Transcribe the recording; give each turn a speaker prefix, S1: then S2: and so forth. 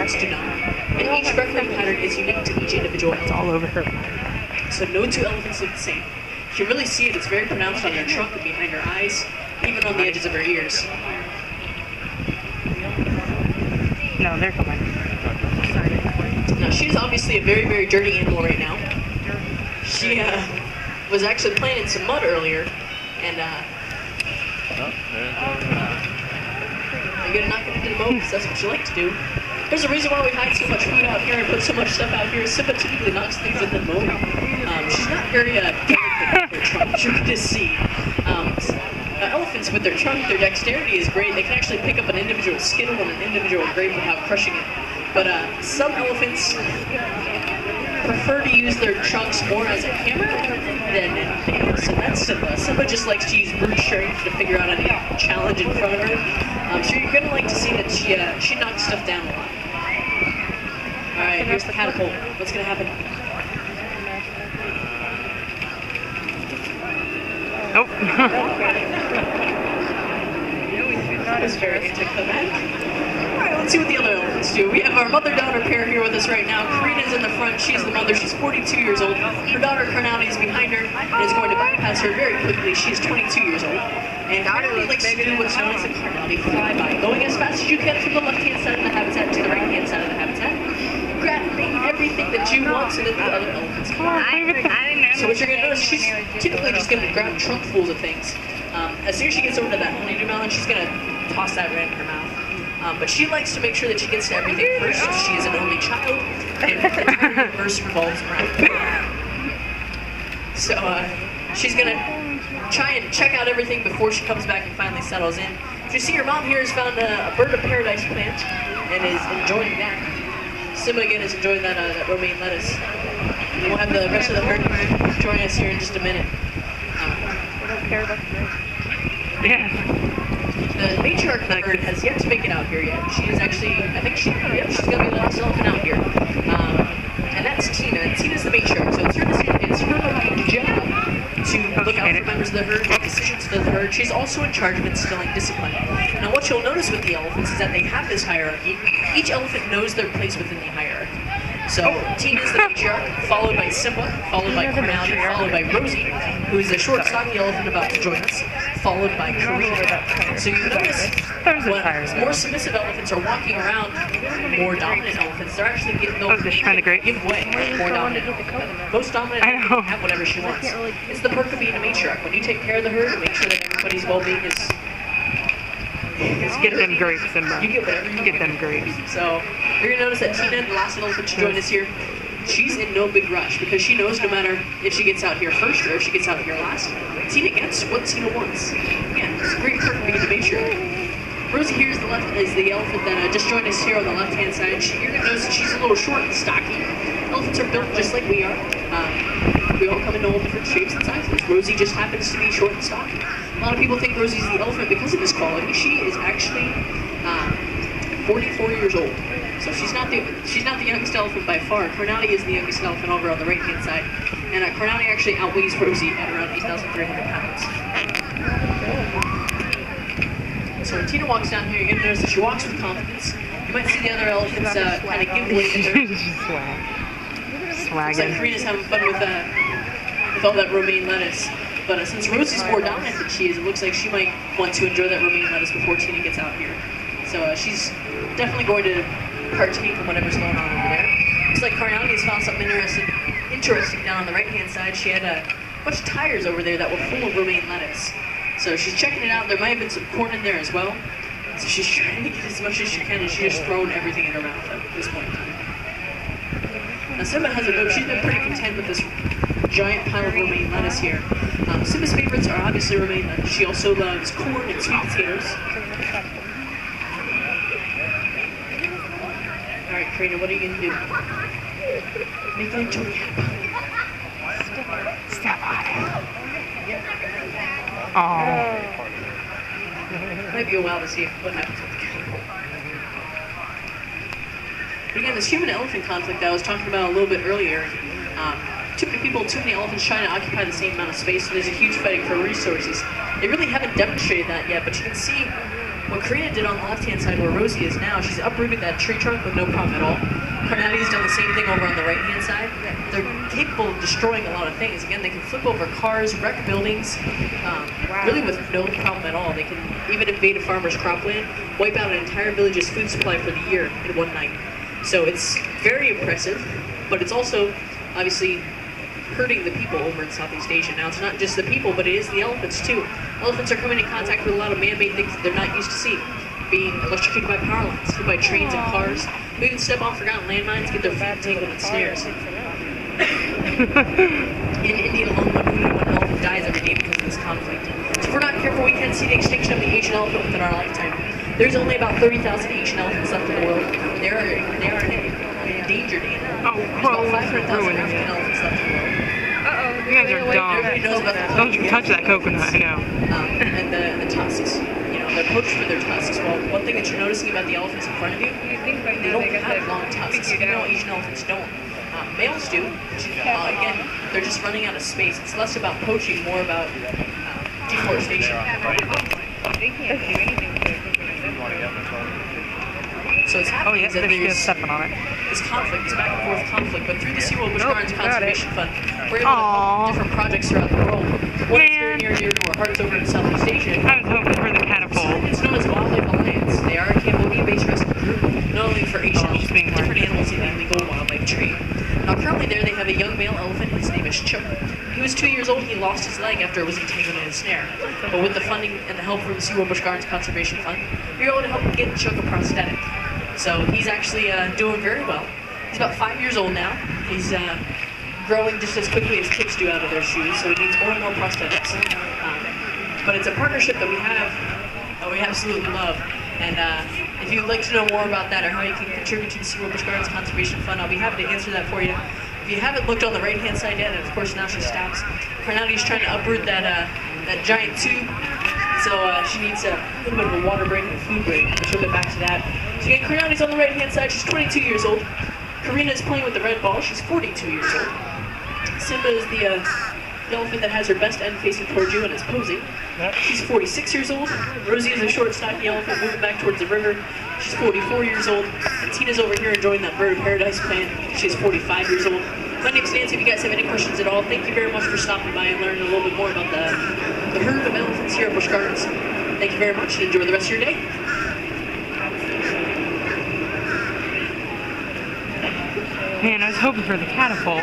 S1: rest do not. And each referee pattern is unique to each individual
S2: It's
S1: elephant.
S2: all over her.
S1: So no two elephants look the same. You can really see it, it's very pronounced on their trunk and behind her eyes, even on the edges of her ears.
S2: No, they're coming.
S1: Now she's obviously a very, very dirty animal right now. She was actually playing in some mud earlier, and I'm gonna knock it into the moat because that's what you like to do. There's a reason why we hide so much food out here and put so much stuff out here. Simba typically knocks things in the moat. She's not very delicate with her trunk, as you can just see. Elephants with their trunk, their dexterity is great. They can actually pick up an individual skittle and an individual grape without crushing it. But some elephants prefer to use their trunks more as a hammer than anything else, and that's Simba. Simba just likes to use brute strength to figure out any challenge in front of her. So you're gonna like to see that she knocks stuff down a lot. All right, here's the catapult. What's gonna happen?
S2: Nope.
S1: That is very anticlimactic. Alright, let's see what the other elephants do. We have our mother-daughter pair here with us right now. Karina's in the front, she's the mother, she's 42 years old. Her daughter Karnali is behind her and is going to bypass her very quickly. She's 22 years old. And Karnali likes to do what's known as a Karnali flyby, going as fast as you can from the left-hand side of the habitat to the right-hand side of the habitat, grabbing everything that you want so that the other elephants can. So what you're going to notice, she's typically just going to grab trunkfuls of things. As soon as she gets over to that honeydew melon, she's going to toss that right in her mouth. But she likes to make sure that she gets to everything first. She is an only child, and the entire universe revolves around her. So she's going to try and check out everything before she comes back and finally settles in. So you see her mom here has found a bird of paradise plant and is enjoying that. Simba again is enjoying that romaine lettuce. And we'll have the rest of the herd join us here in just a minute.
S2: Yeah.
S1: The matriarch of the herd has yet to make it out here yet. She is actually, I think she's going to be the last elephant out here. And that's Tina. And Tina's the matriarch, so it's her job to look out for members of the herd, make decisions for the herd. She's also in charge of instilling discipline. Now what you'll notice with the elephants is that they have this hierarchy. Each elephant knows their place within the hierarchy. So Tina's the matriarch, followed by Simba, followed by Karnali, followed by Rosie, who's the short, stocky elephant about to join us, followed by Karina. So you notice when more submissive elephants are walking around more dominant elephants, they're actually give way more dominant. Most dominant elephants can have whatever she wants. It's the perk of being a matriarch. When you take care of the herd and make sure that everybody's well-being is
S2: get them grapes, Simba.
S1: You get whatever you
S2: get them grapes.
S1: So you're gonna notice that Tina, the last elephant to join us here, she's in no big rush because she knows no matter if she gets out here first or if she gets out here last, Tina gets what Tina wants. Again, it's a great perk of being a matriarch. Rosie here is the elephant that just joined us here on the left-hand side. You're gonna notice that she's a little short and stocky. Elephants are built just like we are. We all come in all different shapes and sizes. Rosie just happens to be short and stocky. A lot of people think Rosie's the elephant because of this quality. She is actually 44 years old. So she's not the youngest elephant by far. Karnali is the youngest elephant over on the right-hand side. And Karnali actually outweighs Rosie at around 8,300 pounds. So when Tina walks down here, you're going to notice that she walks with confidence. You might see the other elephants kind of give way to her. Looks like Karina's having fun with all that romaine lettuce. But since Rosie's more dominant than she is, it looks like she might want to enjoy that romaine lettuce before Tina gets out here. So she's definitely going to partake in whatever's going on over there. Looks like Karnali has found something interesting down on the right-hand side. She had a bunch of tires over there that were full of romaine lettuce. So she's checking it out. There might have been some corn in there as well. So she's trying to get as much as she can, and she's just thrown everything in her mouth at this point in time. Now Simba has a note. She's been pretty content with this giant pile of romaine lettuce here. Simba's favorites are obviously romaine lettuce. She also loves corn and sweet potatoes. Alright, Karina, what are you going to do? Make them into a catapult.
S2: Step on it. Oh.
S1: Might be a while to see what happens with the catapult. But again, this human-elephant conflict that I was talking about a little bit earlier, too many people, too many elephants trying to occupy the same amount of space, so there's a huge fighting for resources. They really haven't demonstrated that yet, but you can see What Karina did on the left-hand side where Rosie is now, she's uprooted that tree trunk with no problem at all. Carnati's done the same thing over on the right-hand side. They're capable of destroying a lot of things. Again, they can flip over cars, wreck buildings, really with no problem at all. They can even invade a farmer's cropland, wipe out an entire village's food supply for the year in one night. So it's very impressive, but it's also obviously hurting the people over in Southeast Asia. Now, it's not just the people, but it is the elephants too. Elephants are coming in contact with a lot of man-made things that they're not used to seeing. Being electrocuted by power lines, hit by trains and cars, who even step on forgotten landmines, get their feet tangled in snares. In India alone, one elephant dies every day because of this conflict. So if we're not careful, we can see the extinction of the Asian elephant within our lifetime. There's only about 30,000 Asian elephants left in the world. They are an endangered animal. There's about 500,000 African elephants left in the world.
S2: You guys are dumb.
S1: Everybody knows about the
S2: Don't you touch that coconut, I know.
S1: And the tusks. You know, they're poached for their tusks. Well, one thing that you're noticing about the elephants in front of you, they don't have long tusks. You know, Asian elephants don't. Males do. Again, they're just running out of space. It's less about poaching, more about deforestation.
S3: They can't do anything with their
S1: So it's
S2: Oh
S1: happening
S2: yeah,
S1: is that
S2: they're just
S1: there's
S2: stepping on it.
S1: this conflict, this back and forth conflict, but through the SeaWorld Busch Gardens Conservation Fund, we're able to
S2: Aw.
S1: help different projects throughout the world. One is very near to our hearts over in Southeast Asia.
S2: I was hoping for the catapult.
S1: It's known as Wildlife Alliance. They are a Cambodia-based rescue group, not only for Asian elephants, but different animals in the illegal wildlife trade. Now, currently there they have a young male elephant. His name is Chook. He was 2 years old. He lost his leg after it was entangled in a snare. But with the funding and the help from the SeaWorld Busch Gardens Conservation Fund, we were able to help get Chook a prosthetic. So he's actually doing very well. He's about 5 years old now. He's growing just as quickly as kids do out of their shoes, so he needs more and more prosthetics. But it's a partnership that we have, that we absolutely love. And if you'd like to know more about that or how you can contribute to the SeaWorld Busch Gardens Conservation Fund, I'll be happy to answer that for you. If you haven't looked on the right-hand side yet, and of course now she stops, Carnati's trying to uproot that giant tube. So she needs a little bit of a water break and a food break. She'll get back to that. So again, Carnati's on the right-hand side. She's 22 years old. Karina is playing with the red ball. She's 42 years old. Simba is the elephant that has her best end facing towards you and is posing. She's 46 years old. Rosie is a short, stocky elephant moving back towards the river. She's 44 years old. And Tina's over here enjoying that bird of paradise plant. She's 45 years old. My name's Nancy. If you guys have any questions at all, thank you very much for stopping by and learning a little bit more about the herd of elephants here at Busch Gardens. Thank you very much and enjoy the rest of your day.
S2: Man, I was hoping for the catapult.